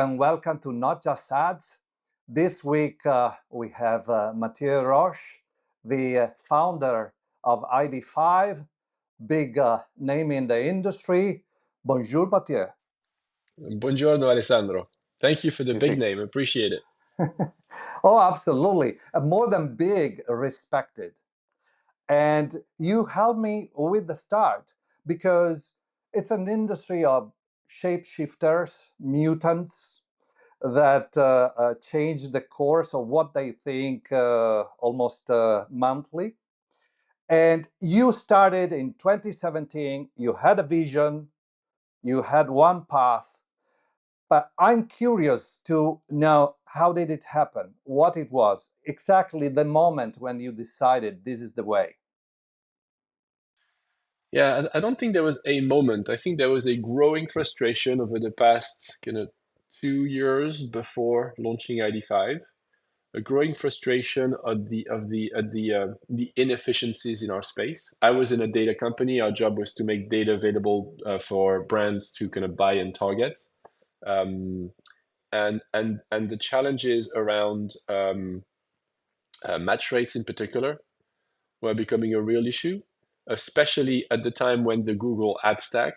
and welcome to Not Just Ads. This week we have Mathieu Roche, the founder of ID5, big name in the industry. Bonjour, Mathieu. Buongiorno, Alessandro. Thank you for the You big see? name. Appreciate it. Oh, absolutely. More than big, respected. And you helped me with the start because it's an industry of shapeshifters, mutants that change the course of what they think almost monthly. And you started in 2017, you had a vision, you had one path, but I'm curious to know how did it happen, what it was, exactly the moment when you decided this is the way. Yeah, I don't think there was a moment. I think there was a growing frustration over the past 2 years before launching ID5. A growing frustration of the inefficiencies in our space. I was in a data company. Our job was to make data available for brands to kind of buy and target. Um, and the challenges around match rates in particular were becoming a real issue, especially at the time when the Google ad stack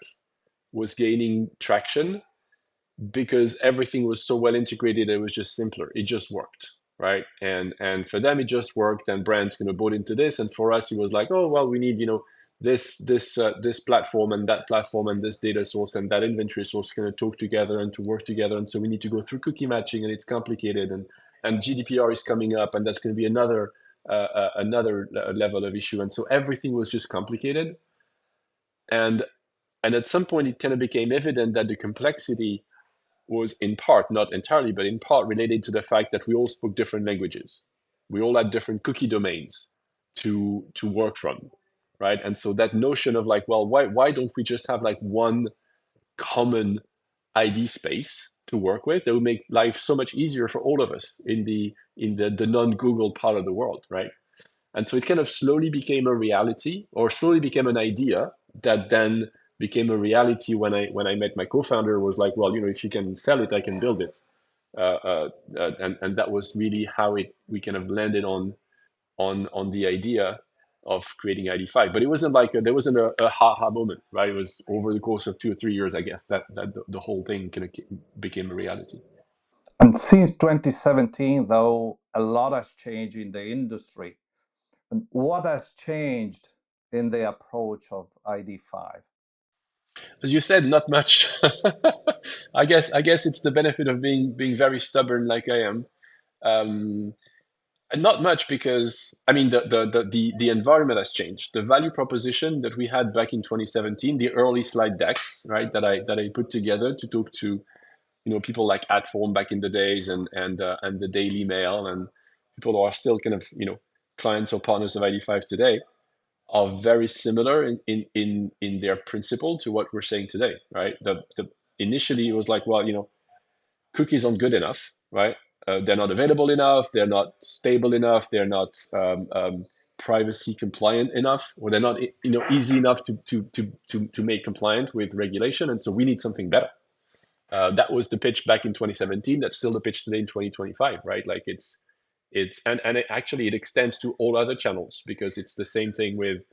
was gaining traction because everything was so well integrated, it was just simpler. It just worked, right? And for them, it just worked, and brands bought into this. And for us, it was like, oh well, we need this platform and that platform and this data source and that inventory source talk together and to work together. And so we need to go through cookie matching, and it's complicated. And GDPR is coming up, and that's going to be another level of issue. And so everything was just complicated. And and at some point, it kind of became evident that the complexity was in part, not entirely, but in part related to the fact that we all spoke different languages. We all had different cookie domains to work from, right? And so that notion of like, well, why don't we just have like one common ID space to work with that would make life so much easier for all of us in the non-Google part of the world, right? And so it kind of slowly became a reality, or slowly became an idea that then became a reality when I met my co-founder. Was like, well, if you can sell it, I can build it. And that was really how we kind of landed on the idea of creating ID5. But it wasn't like there wasn't a ha-ha moment, right? It was over the course of 2 or 3 years, I guess, that the whole thing kind of became a reality. And since 2017, though, a lot has changed in the industry. And what has changed in the approach of ID5? As you said, not much. I guess it's the benefit of being very stubborn like I am. Um, and not much because I mean the environment has changed. The value proposition that we had back in 2017, the early slide decks, right, that I put together to talk to people like Adform back in the days, and the Daily Mail, and people who are still kind of clients or partners of ID5 today, are very similar in their principle to what we're saying today, right? The initially it was like, well, cookies aren't good enough, right? They're not available enough, they're not stable enough, they're not privacy compliant enough, or they're not easy enough to make compliant with regulation, and so we need something better. That was the pitch back in 2017. That's still the pitch today in 2025, right? Like it extends to all other channels, because it's the same thing with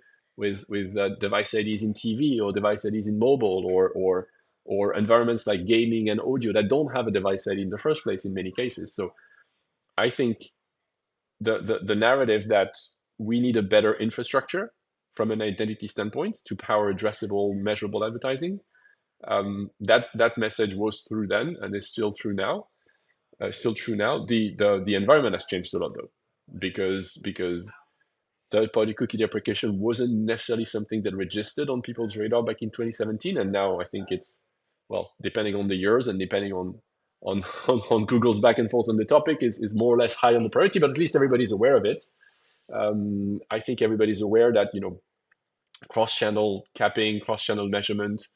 device IDs in TV, or device IDs in mobile, or environments like gaming and audio that don't have a device ID in the first place in many cases. So I think the narrative that we need a better infrastructure from an identity standpoint to power addressable, measurable advertising, that message was through then and is still true now. Still true now. The environment has changed a lot though, because third-party cookie deprecation wasn't necessarily something that registered on people's radar back in 2017, and now I think it's, well, depending on the years and depending on on Google's back and forth on the topic, is more or less high on the priority, but at least everybody's aware of it. I think everybody's aware that cross-channel capping, cross-channel measurement,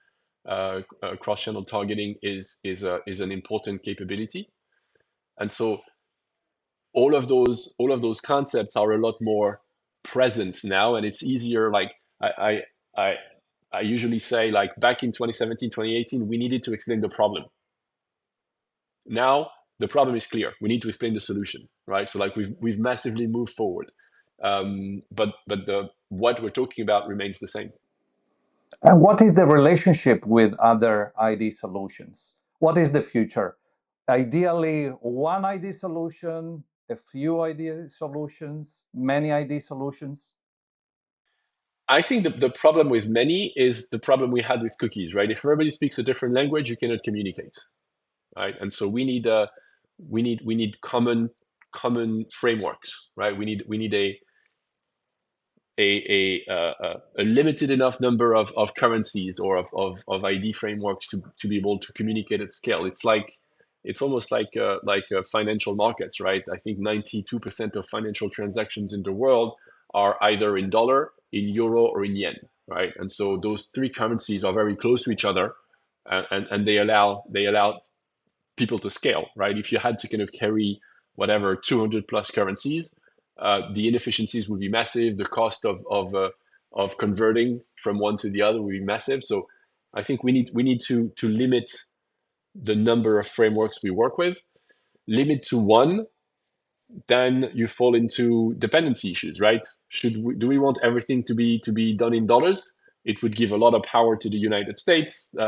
cross-channel targeting is an important capability, and so all of those concepts are a lot more present now, and it's easier. Like I I usually say, like, back in 2017, 2018, we needed to explain the problem. Now the problem is clear. We need to explain the solution, right? So like we've massively moved forward, but the what we're talking about remains the same. And what is the relationship with other ID solutions? What is the future? Ideally, one ID solution, a few ID solutions, many ID solutions? I think the problem with many is the problem we had with cookies, right? If everybody speaks a different language, you cannot communicate, right? And so we need common frameworks, right? We need a limited enough number of currencies or of ID frameworks to be able to communicate at scale. It's almost like financial markets, right? I think 92% of financial transactions in the world are either in dollar, in euro, or in yen, right? And so those three currencies are very close to each other, and they allow people to scale, right? If you had to kind of carry whatever 200 plus currencies, the inefficiencies would be massive. The cost of converting from one to the other would be massive. So I think we need to limit the number of frameworks we work with, limit to one, then you fall into dependency issues, right? Do we want everything to be done in dollars? It would give a lot of power to the United States, or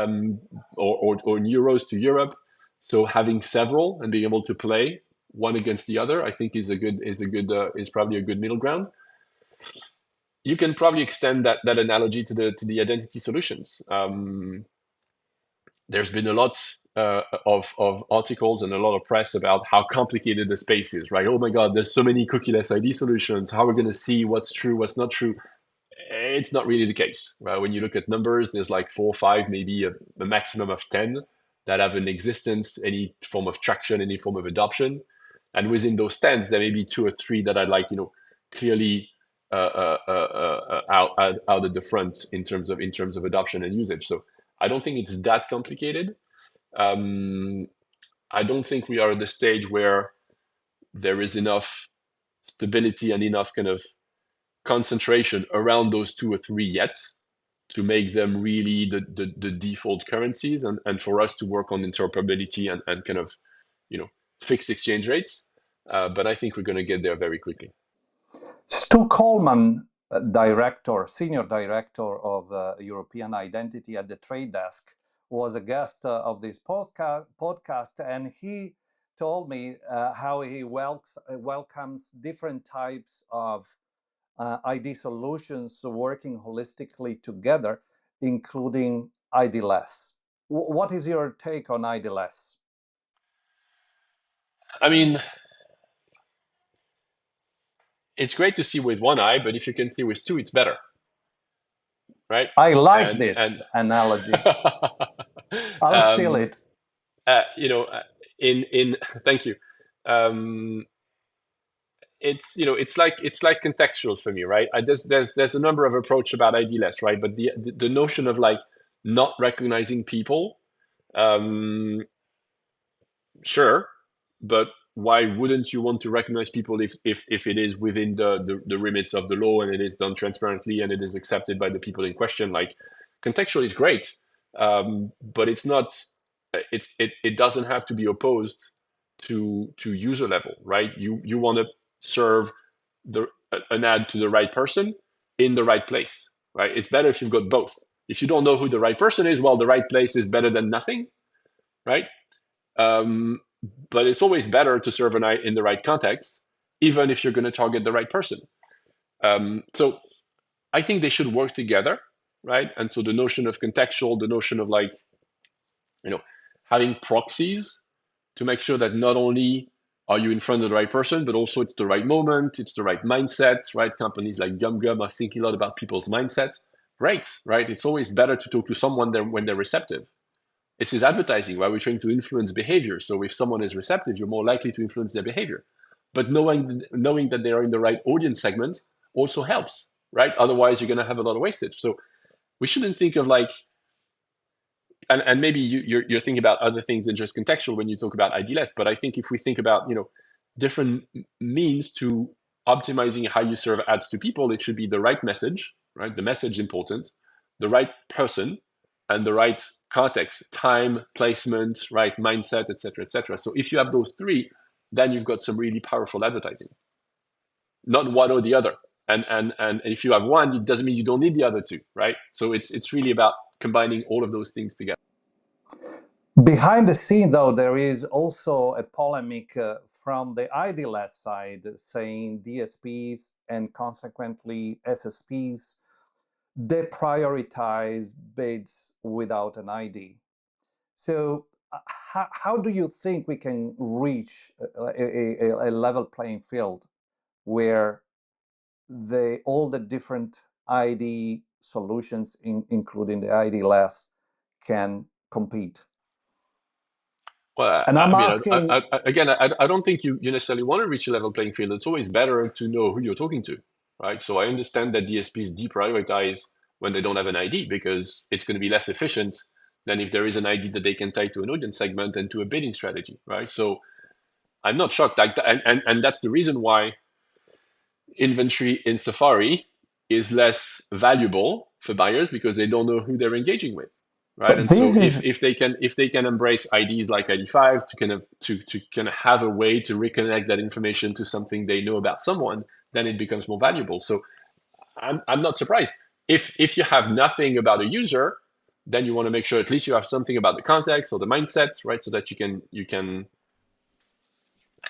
in euros to Europe. So having several and being able to play one against the other, I think is probably a good middle ground. You can probably extend that analogy to the identity solutions. There's been a lot of articles and a lot of press about how complicated the space is, right? Oh my God, there's so many cookieless ID solutions. How are we going to see what's true, what's not true? It's not really the case. Right? When you look at numbers, there's like 4 or 5, maybe a maximum of 10 that have an existence, any form of traction, any form of adoption. And within those 10s, there may be 2 or 3 that I'd like, clearly out at the front in terms of adoption and usage. So I don't think it's that complicated. Um, I don't think we are at the stage where there is enough stability and enough kind of concentration around those 2 or 3 yet to make them really the default currencies, and for us to work on interoperability and kind of, you know, fixed exchange rates. But I think we're going to get there very quickly. Stu Coleman, senior director of European Identity at the Trade Desk, was a guest of this podcast, and he told me how he welcomes different types of ID solutions working holistically together, including ID-less. What is your take on ID-less? I mean, it's great to see with one eye, but if you can see with two, it's better, right? I like And this analogy. I'll steal um, it. you know, in thank you. Um, it's like contextual for me, right? There's a number of approach about ID-less, right? But the notion of like not recognizing people, um, sure, but why wouldn't you want to recognize people if it is within the remits of the law and it is done transparently and it is accepted by the people in question? Like, contextual is great, but it's not. It doesn't have to be opposed to user level, right? You want to serve the an ad to the right person in the right place, right? It's better if you've got both. If you don't know who the right person is, well, the right place is better than nothing, right? Um, but it's always better to serve an ad in the right context, even if you're going to target the right person. So I think they should work together, right? And so the notion of contextual, the notion of like, you know, having proxies to make sure that not only are you in front of the right person, but also it's the right moment, it's the right mindset, right? Companies like GumGum are thinking a lot about people's mindset. Great, right? It's always better to talk to someone when they're receptive. This is advertising, right? We're trying to influence behavior. So if someone is receptive, you're more likely to influence their behavior. But knowing that they are in the right audience segment also helps, right? Otherwise, you're going to have a lot of wastage. So we shouldn't think of like, and maybe you're thinking about other things than just contextual when you talk about ID-less. But I think if we think about, different means to optimizing how you serve ads to people, it should be the right message, right? The message is important, the right person, and the right context, time, placement, right, mindset, etc., etc. So if you have those three, then you've got some really powerful advertising, not one or the other. And if you have one, it doesn't mean you don't need the other two, right? So it's really about combining all of those things together. Behind the scene, though, there is also a polemic from the ID-less side saying DSPs and consequently SSPs deprioritize bids without an ID. So, how do you think we can reach a level playing field where all the different ID solutions, including the ID-less, can compete? Well, And I'm I mean, asking, again, I don't think you necessarily want to reach a level playing field. It's always better to know who you're talking to, right? So I understand that DSPs deprioritize when they don't have an ID because it's going to be less efficient than if there is an ID that they can tie to an audience segment and to a bidding strategy, right? So I'm not shocked. Like, and that's the reason why inventory in Safari is less valuable for buyers because they don't know who they're engaging with, right? but And so this is if they can embrace IDs like ID5 to kind of have a way to reconnect that information to something they know about someone, then it becomes more valuable. So I'm not surprised. If you have nothing about a user, then you want to make sure at least you have something about the context or the mindset, right? So that you can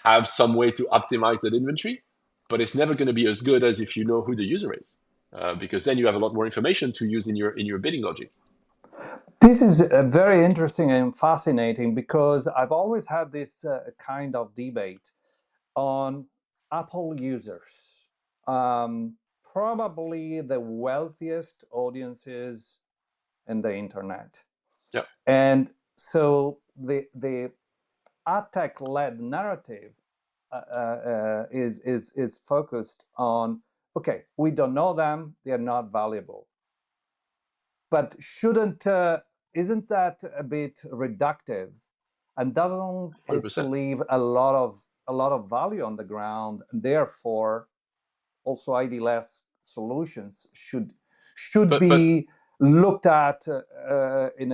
have some way to optimize that inventory, but it's never going to be as good as if you know who the user is, because then you have a lot more information to use in your bidding logic. this is very interesting and fascinating because I've always had this kind of debate on Apple users. Um, Probably the wealthiest audiences in the internet. Yeah, And so the ad tech led narrative is focused on, okay, we don't know them, they're not valuable. But shouldn't isn't that a bit reductive, and doesn't one hundred it percent. leave a lot of value on the ground? And therefore, also ID-less solutions should But be looked at in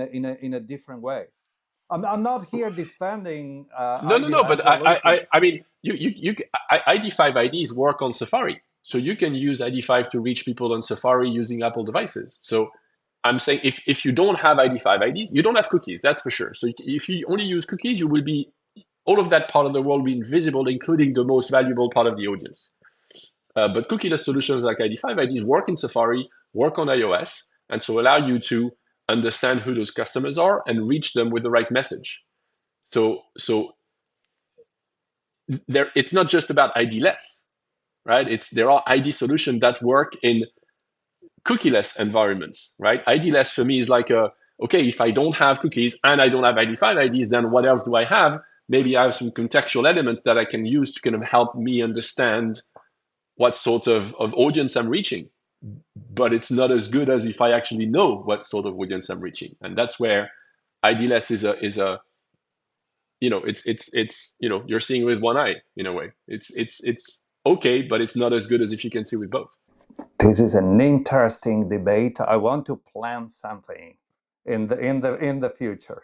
a different way. I'm not here defending no, no, no. ID-less But solutions. I mean, ID5 IDs work on Safari, so you can use ID5 to reach people on Safari using Apple devices. So I'm saying if you don't have ID5 IDs, you don't have cookies. That's for sure. So if you only use cookies, you will be all of that part of the world will be invisible, including the most valuable part of the audience. But cookieless solutions like ID5 IDs work in Safari, work on iOS, and so allow you to understand who those customers are and reach them with the right message. So there, it's not just about ID-less, right? There are ID solutions that work in cookieless environments, right? ID-less for me is like okay, if I don't have cookies and I don't have ID5 IDs, then what else do I have? Maybe I have some contextual elements that I can use to kind of help me understand what sort of audience I'm reaching. But it's not as good as if I actually know what sort of audience I'm reaching. And that's where ID-less is a it's you're seeing with one eye in a way. It's okay, but it's not as good as if you can see with both. This is an interesting debate. I want to plan something in the future.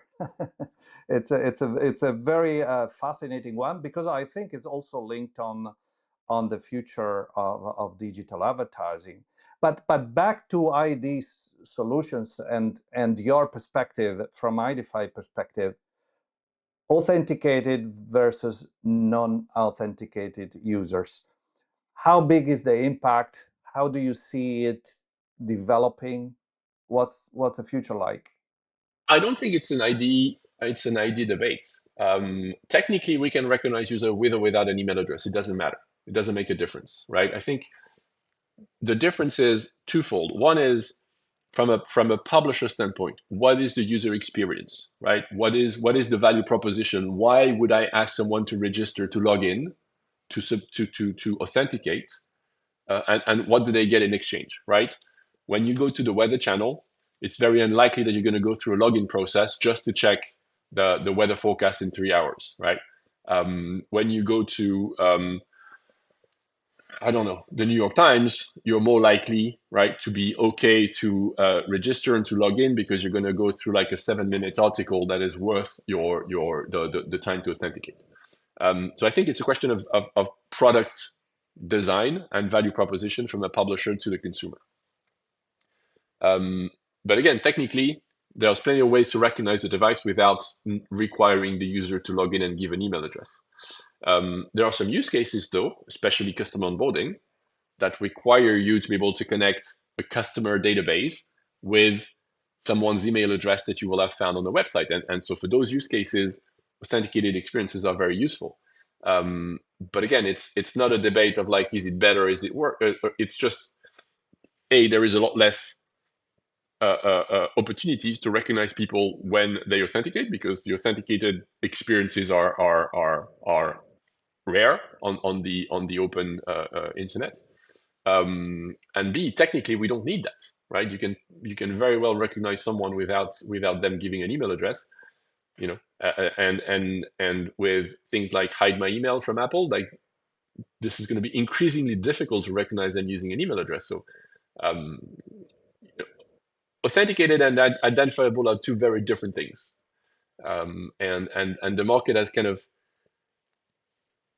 It's a very fascinating one because I think it's also linked on the future of digital advertising. But back to ID solutions and your perspective from ID5 perspective, authenticated versus non-authenticated users. How big is the impact? How do you see it developing? What's the future like? I don't think it's an ID. It's an ID debate. Technically, we can recognize user with or without an email address. It doesn't matter. It doesn't make a difference, right? I think the difference is twofold. One is from a publisher standpoint, what is the user experience, right? What is the value proposition? Why would I ask someone to register to log in to authenticate? And what do they get in exchange, right? When you go to the weather channel, it's very unlikely that you're going to go through a login process just to check the weather forecast in 3 hours, right? When you go to I don't know, the New York Times, you're more likely, right, to be okay to register and to log in because you're going to go through like a 7-minute article that is worth the time to authenticate. So I think it's a question of product design and value proposition from a publisher to the consumer. Um, but again, technically, there's plenty of ways to recognize the device without requiring the user to log in and give an email address. There are some use cases, though, especially customer onboarding, that require you to be able to connect a customer database with someone's email address that you will have found on the website. And so for those use cases, authenticated experiences are very useful. But again, it's not a debate of like, is it better, is it work? It's just, there is a lot less opportunities to recognize people when they authenticate because the authenticated experiences are rare on the open internet. And B, technically, we don't need that, right? You can very well recognize someone without them giving an email address, and with things like hide my email from Apple, like this is going to be increasingly difficult to recognize them using an email address. So um, authenticated and identifiable are two very different things, and the market has kind of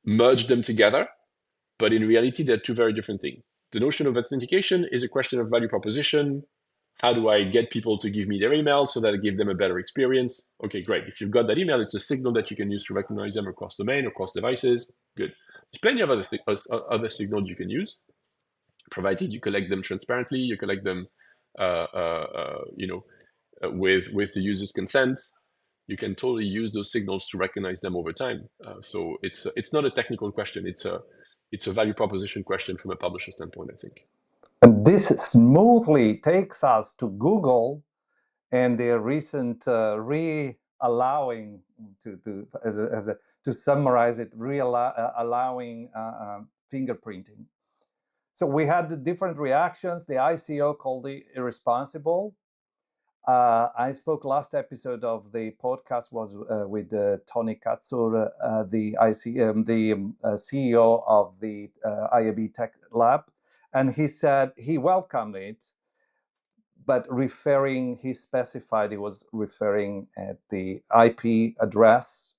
merged them together. But in reality, they're two very different things. The notion of authentication is a question of value proposition. How do I get people to give me their email so that I give them a better experience? Okay, great. If you've got that email, it's a signal that you can use to recognize them across domain, across devices. Good. There's plenty of other signals you can use, provided you collect them transparently, you collect them, with the user's consent. You can totally use those signals to recognize them over time. So it's not a technical question. It's a value proposition question from a publisher standpoint, I think. And this smoothly takes us to Google and their recent re-allowing to summarize it, allowing fingerprinting. So we had the different reactions. The ICO called it irresponsible. I spoke last episode of the podcast was with Tony Katsur, the CEO of the IAB Tech Lab, and he said he welcomed it, but he specified he was referring at the IP address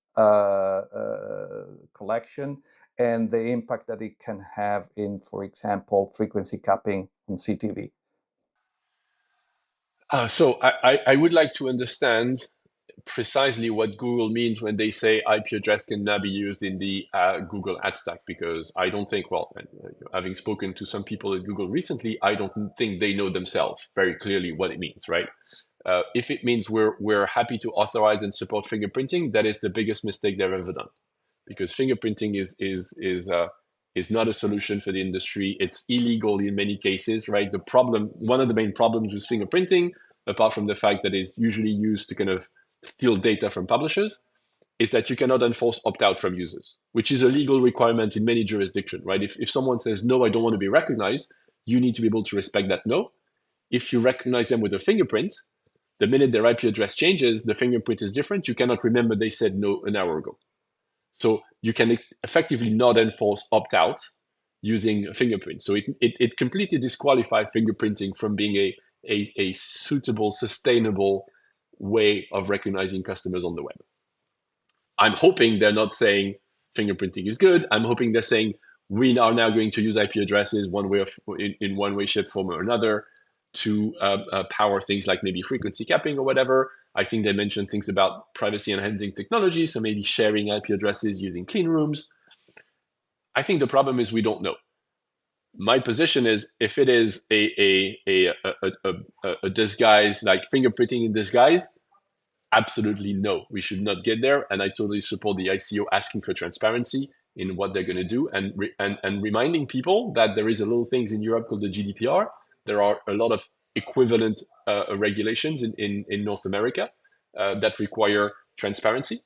collection and the impact that it can have in, for example, frequency capping on CTV. So I would like to understand precisely what Google means when they say IP address can now be used in the Google ad stack, because I don't think, well, having spoken to some people at Google recently, I don't think they know themselves very clearly what it means, right? If it means we're happy to authorize and support fingerprinting, that is the biggest mistake they've ever done, because fingerprinting is not a solution for the industry. It's illegal in many cases, right? One of the main problems with fingerprinting, apart from the fact that it's usually used to kind of steal data from publishers, is that you cannot enforce opt-out from users, which is a legal requirement in many jurisdictions, right? If someone says, no, I don't want to be recognized, you need to be able to respect that no. If you recognize them with a fingerprint, the minute their IP address changes, the fingerprint is different. You cannot remember they said no an hour ago. So you can effectively not enforce opt-out using a fingerprint. So it completely disqualifies fingerprinting from being a suitable, sustainable way of recognizing customers on the web. I'm hoping they're not saying fingerprinting is good. I'm hoping they're saying we are now going to use IP addresses in one way, shape, form, or another to power things like maybe frequency capping or whatever. I think they mentioned things about privacy enhancing technology, so maybe sharing IP addresses using clean rooms. I think the problem is we don't know. My position is if it is a disguise, like fingerprinting in disguise, absolutely no, we should not get there. And I totally support the ICO asking for transparency in what they're going to do, and reminding people that there is a little things in Europe called the GDPR. There are a lot of equivalent regulations in North America that require transparency.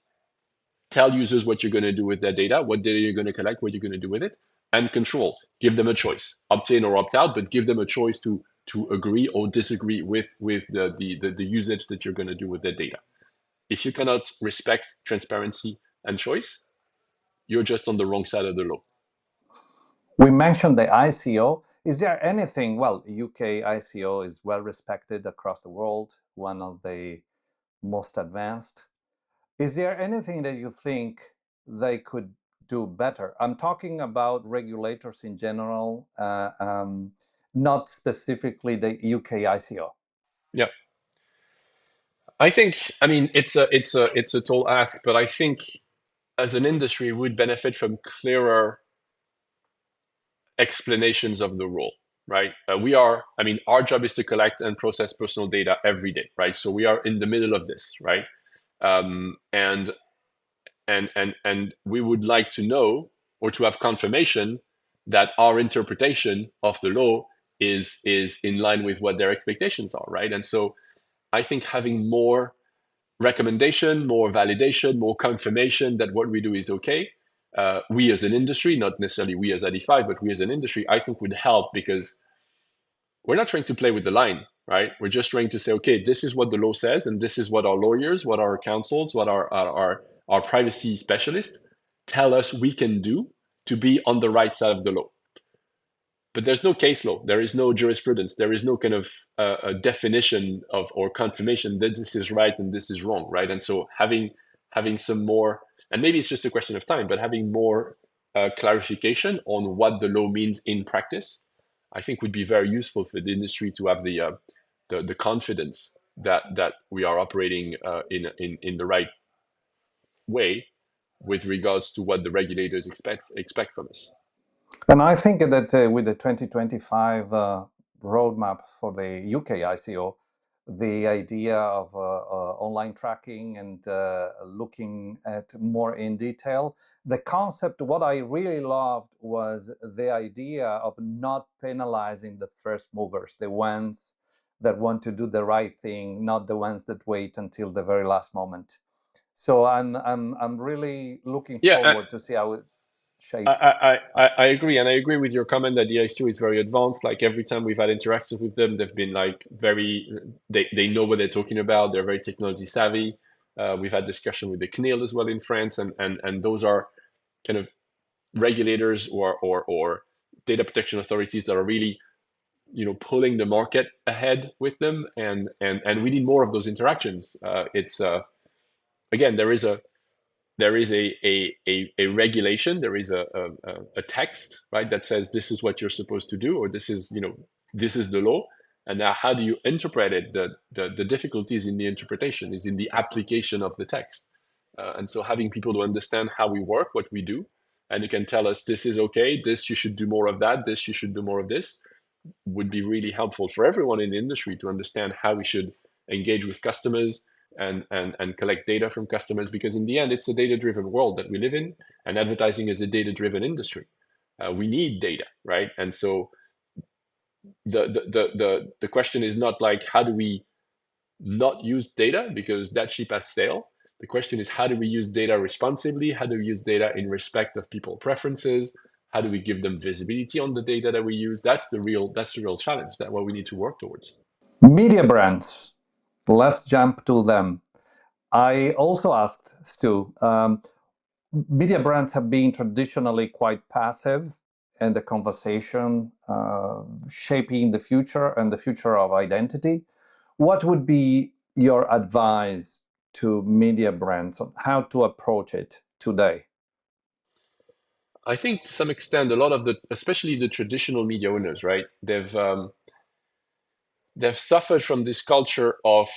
Tell users what you're going to do with their data, what data you're going to collect, what you're going to do with it, and control. Give them a choice, opt in or opt out, but give them a choice to agree or disagree with the usage that you're going to do with their data. If you cannot respect transparency and choice, you're just on the wrong side of the law. We mentioned the ICO. Is there anything, well, UK ICO is well respected across the world, one of the most advanced. Is there anything that you think they could do better? I'm talking about regulators in general, not specifically the UK ICO. Yeah, I think, I mean, it's a tall ask, but I think as an industry, we would benefit from clearer explanations of the rule, right? I mean, our job is to collect and process personal data every day, right? So we are in the middle of this, right? Um, and and we would like to know or to have confirmation that our interpretation of the law is in line with what their expectations are, right? And so I think having more recommendation, more validation, more confirmation that what we do is okay. We as an industry, not necessarily we as ID5, but we as an industry, I think would help because we're not trying to play with the line, right? We're just trying to say, okay, this is what the law says, and this is what our lawyers, what our counsels, what our privacy specialists tell us we can do to be on the right side of the law. But there's no case law. There is no jurisprudence. There is no kind of a definition of or confirmation that this is right and this is wrong, right? And so having some more, and maybe it's just a question of time, but having more clarification on what the law means in practice, I think would be very useful for the industry to have the confidence that we are operating in the right way with regards to what the regulators expect from us. And I think that with the 2025 roadmap for the UK ICO, the idea of online tracking and looking at more in detail, the concept, what I really loved was the idea of not penalizing the first movers, the ones that want to do the right thing, not the ones that wait until the very last moment. So I'm really looking Yeah, forward to see how it shapes I agree, and I agree with your comment that the ICO is very advanced. Like every time we've had interactions with them, they've been like they know what they're talking about. They're very technology savvy. We've had discussion with the CNIL as well in France, and those are kind of regulators or data protection authorities that are really pulling the market ahead with them, and we need more of those interactions. It's again there is a regulation, there is a text, right, that says this is what you're supposed to do, or this is the law. And now how do you interpret it? The difficulties in the interpretation is in the application of the text. And so having people to understand how we work, what we do, and you can tell us this is okay, this you should do more of that, this you should do more of this, would be really helpful for everyone in the industry to understand how we should engage with customers and collect data from customers, because in the end it's a data driven world that we live in, and advertising is a data driven industry. We need data, right? And so the question is not like how do we not use data because that ship has sailed. The question is how do we use data responsibly? How do we use data in respect of people preferences? How do we give them visibility on the data that we use? That's the real challenge. That's what we need to work towards. media brands. Let's jump to them. I also asked Stu, media brands have been traditionally quite passive in the conversation, shaping the future and the future of identity. What would be your advice to media brands on how to approach it today? I think to some extent, a lot of especially the traditional media owners, right? They've suffered from this culture of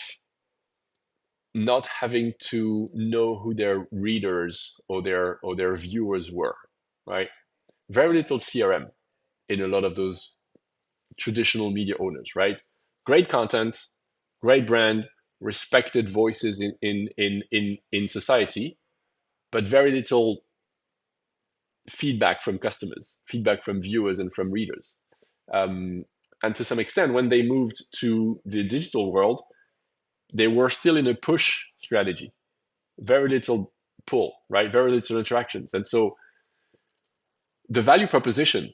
not having to know who their readers or their viewers were, right? Very little CRM in a lot of those traditional media owners, right? Great content, great brand, respected voices in society, but very little feedback from customers, feedback from viewers and from readers. Um, and to some extent, when they moved to the digital world, they were still in a push strategy, very little pull, right? Very little interactions. And so the value proposition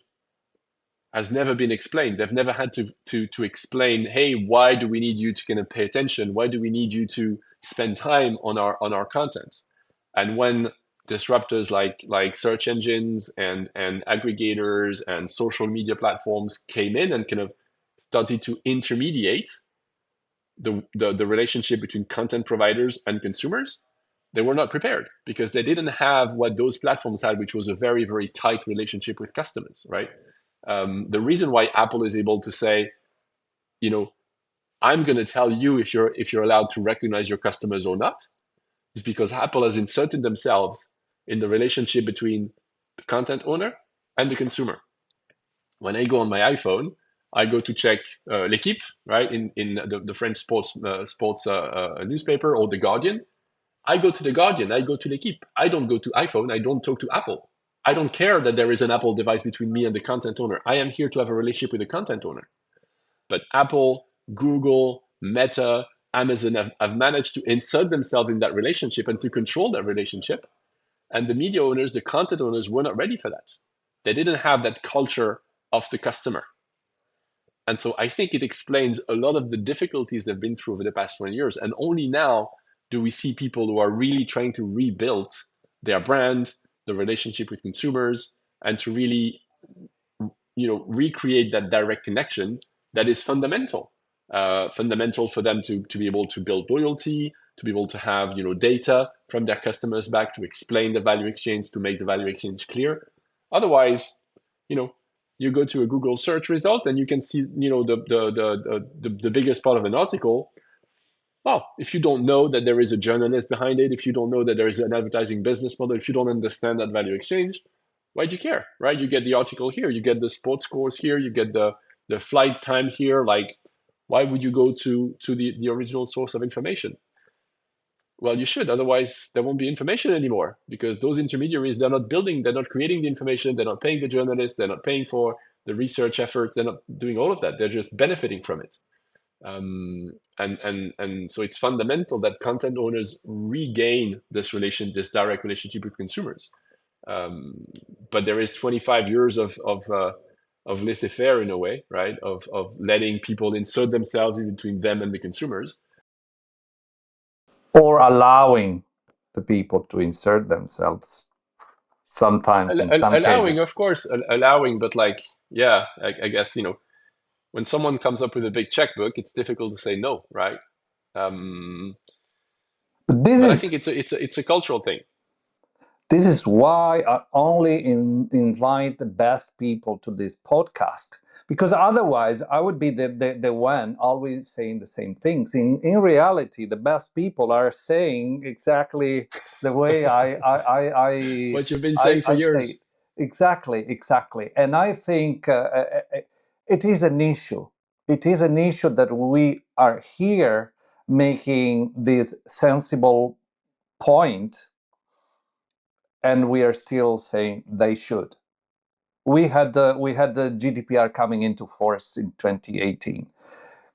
has never been explained. They've never had to explain, hey, why do we need you to kind of pay attention? Why do we need you to spend time on our content? And when disruptors like search engines and aggregators and social media platforms came in and kind of started to intermediate the relationship between content providers and consumers, they were not prepared because they didn't have what those platforms had, which was a very, very tight relationship with customers, right? The reason why Apple is able to say, you know, I'm going to tell you if you're allowed to recognize your customers or not, is because Apple has inserted themselves in the relationship between the content owner and the consumer. When I go on my iPhone, I go to check L'Equipe, right, in the French sports newspaper, or the Guardian. I go to the Guardian, I go to L'Equipe. I don't go to iPhone. I don't talk to Apple. I don't care that there is an Apple device between me and the content owner. I am here to have a relationship with the content owner. But Apple, Google, Meta, Amazon have managed to insert themselves in that relationship and to control that relationship. And the media owners, the content owners, were not ready for that. They didn't have that culture of the customer. And so I think it explains a lot of the difficulties they've been through over the past 20 years. And only now do we see people who are really trying to rebuild their brand, the relationship with consumers, and to really, recreate that direct connection that is fundamental for them to be able to build loyalty, to be able to have data from their customers back to explain the value exchange, to make the value exchange clear. Otherwise, you know you go to a Google search result and you can see the biggest part of an article. Well, if you don't know that there is a journalist behind it, if you don't know that there is an advertising business model, if you don't understand that value exchange, why do you care, right? You get the article here, you get the sports scores here, you get the flight time here. Like, why would you go to the original source of information? Well, you should. Otherwise, there won't be information anymore because those intermediaries, they're not creating the information, they're not paying the journalists, they're not paying for the research efforts, they're not doing all of that. They're just benefiting from it. And so it's fundamental that content owners regain this direct relationship with consumers. Um, but there is 25 years of laissez-faire in a way, right? Of letting people insert themselves in between them and the consumers. Or allowing the people to insert themselves sometimes in some Allowing, cases. of course, allowing, but like, yeah, I guess, when someone comes up with a big checkbook, it's difficult to say no, right? Um, But this but I think is it's a cultural thing. This is why I only invite the best people to this podcast. Because otherwise, I would be the one always saying the same things. In reality, the best people are saying exactly the way What you've been saying for I say it. years. Exactly, exactly. And I think it is an issue. It is an issue that we are here making this sensible point, and we are still saying they should. We had the GDPR coming into force in 2018.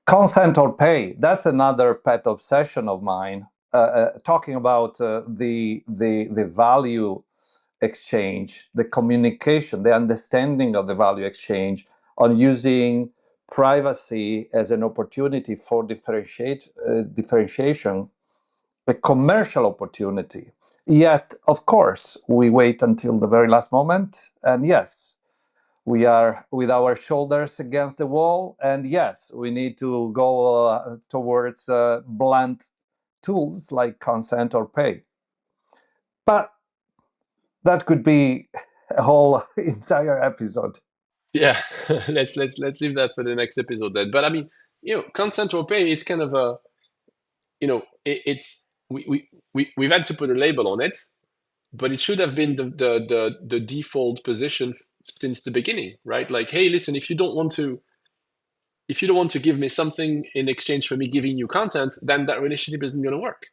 Consent or pay. That's another pet obsession of mine. Talking about the value exchange, the communication, the understanding of the value exchange, on using privacy as an opportunity for differentiation, a commercial opportunity. Yet, of course, we wait until the very last moment. And yes, we are with our shoulders against the wall. And yes, we need to go towards blunt tools like consent or pay. But that could be a whole entire episode. Yeah, let's leave that for the next episode then. But I mean, consent or pay is kind of it's we've had to put a label on it, but it should have been the default position since the beginning, right? Like, hey, listen, if you don't want to give me something in exchange for me giving you content, then that relationship isn't going to work.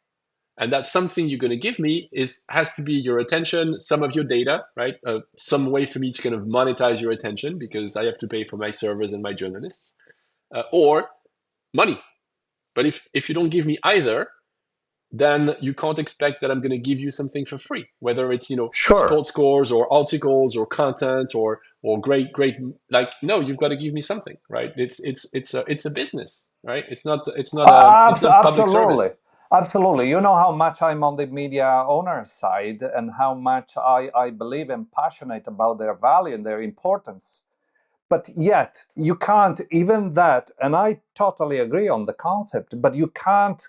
And that something you're going to give me has to be your attention, some of your data, right? Some way for me to kind of monetize your attention because I have to pay for my servers and my journalists, or money. But if you don't give me either, then you can't expect that I'm going to give you something for free, whether it's Sure. sports scores or articles or content or great. Like, no, you've got to give me something, right? It's a business, right? It's not public Absolutely. service. Absolutely. You know how much I'm on the media owner side and how much I believe and passionate about their value and their importance. But yet, you can't, even that, and I totally agree on the concept, but you can't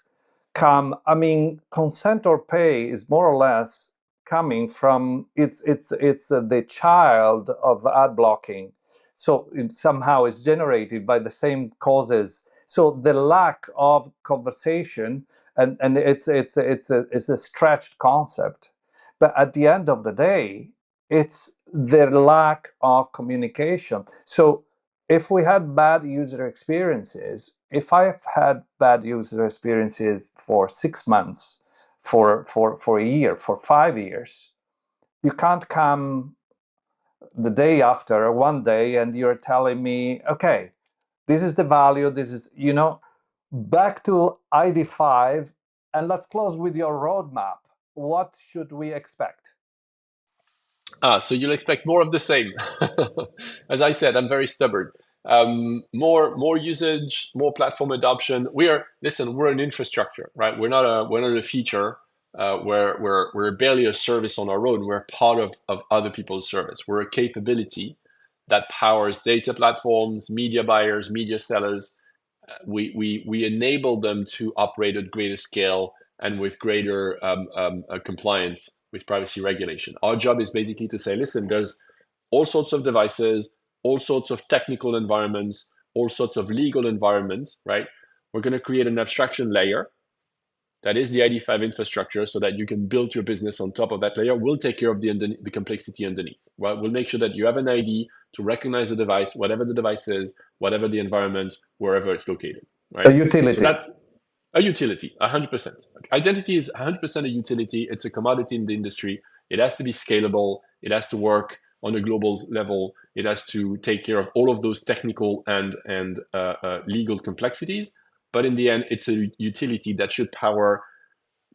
come, I mean, consent or pay is more or less coming from, it's the child of ad blocking. So it somehow is generated by the same causes. So the lack of conversation, and it's a stretched concept. But at the end of the day, it's the lack of communication. So if we had bad user experiences, if I've had bad user experiences for 6 months, for a year, for 5 years, you can't come the day after, one day, and you're telling me, okay, this is the value, this is, back to ID5, and let's close with your roadmap. What should we expect? So you'll expect more of the same. As I said, I'm very stubborn. More usage, more platform adoption. Listen, we're an infrastructure, right? We're not a feature. We're barely a service on our own. We're part of other people's service. We're a capability that powers data platforms, media buyers, media sellers. We enable them to operate at greater scale and with greater compliance with privacy regulation. Our job is basically to say, listen, there's all sorts of devices, all sorts of technical environments, all sorts of legal environments, right? We're going to create an abstraction layer that is the ID5 infrastructure so that you can build your business on top of that layer. We'll take care of the complexity underneath. Right? We'll make sure that you have an ID to recognize the device, whatever the device is, whatever the environment, wherever it's located. A Right? So utility. that's a utility, 100%. Identity is 100% a utility. It's a commodity in the industry. It has to be scalable. It has to work on a global level. It has to take care of all of those technical and legal complexities. But in the end, it's a utility that should power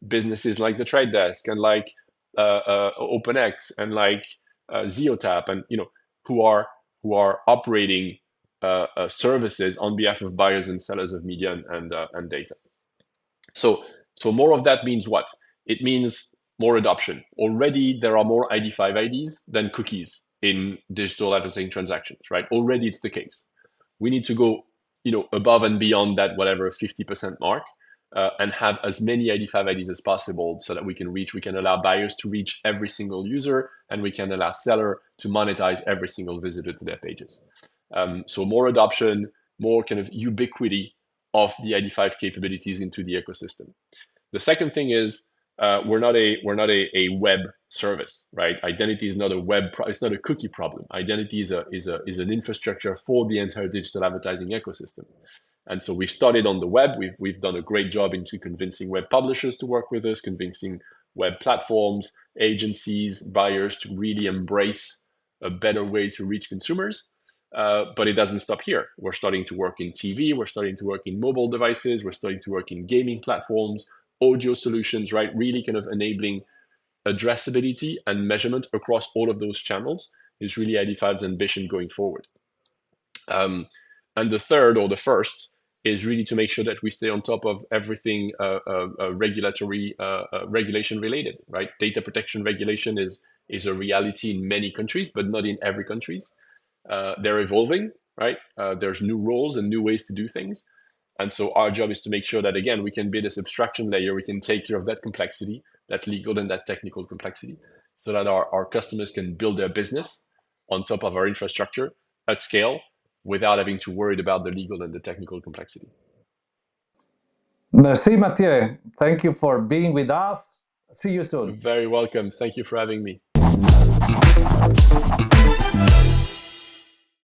businesses like the Trade Desk and like OpenX and like Zeotap and who are operating services on behalf of buyers and sellers of media and data. So, so more of that means what? It means more adoption. Already, there are more ID5 IDs than cookies in digital advertising transactions, right? Already, it's the case. We need to go, above and beyond that, whatever 50% mark, and have as many ID5 IDs as possible, so that we can allow buyers to reach every single user, and we can allow seller to monetize every single visitor to their pages. So more adoption, more kind of ubiquity of the ID5 capabilities into the ecosystem. The second thing is we're not a web service, right? Identity is not a it's not a cookie problem. Identity is an infrastructure for the entire digital advertising ecosystem. And so we've started on the web. We've done a great job into convincing web publishers to work with us, convincing web platforms, agencies, buyers to really embrace a better way to reach consumers. But it doesn't stop here. We're starting to work in TV. We're starting to work in mobile devices. We're starting to work in gaming platforms, audio solutions, right? Really kind of enabling addressability and measurement across all of those channels is really ID5's ambition going forward. Um, and the third or the first is really to make sure that we stay on top of everything regulation related, right? Data protection regulation is a reality in many countries, but not in every countries. They're evolving, right? There's new roles and new ways to do things. And so our job is to make sure that, again, we can build this abstraction layer. We can take care of that complexity, that legal and that technical complexity, so that our customers can build their business on top of our infrastructure at scale without having to worry about the legal and the technical complexity. Merci, Mathieu. Thank you for being with us. See you soon. Very welcome. Thank you for having me.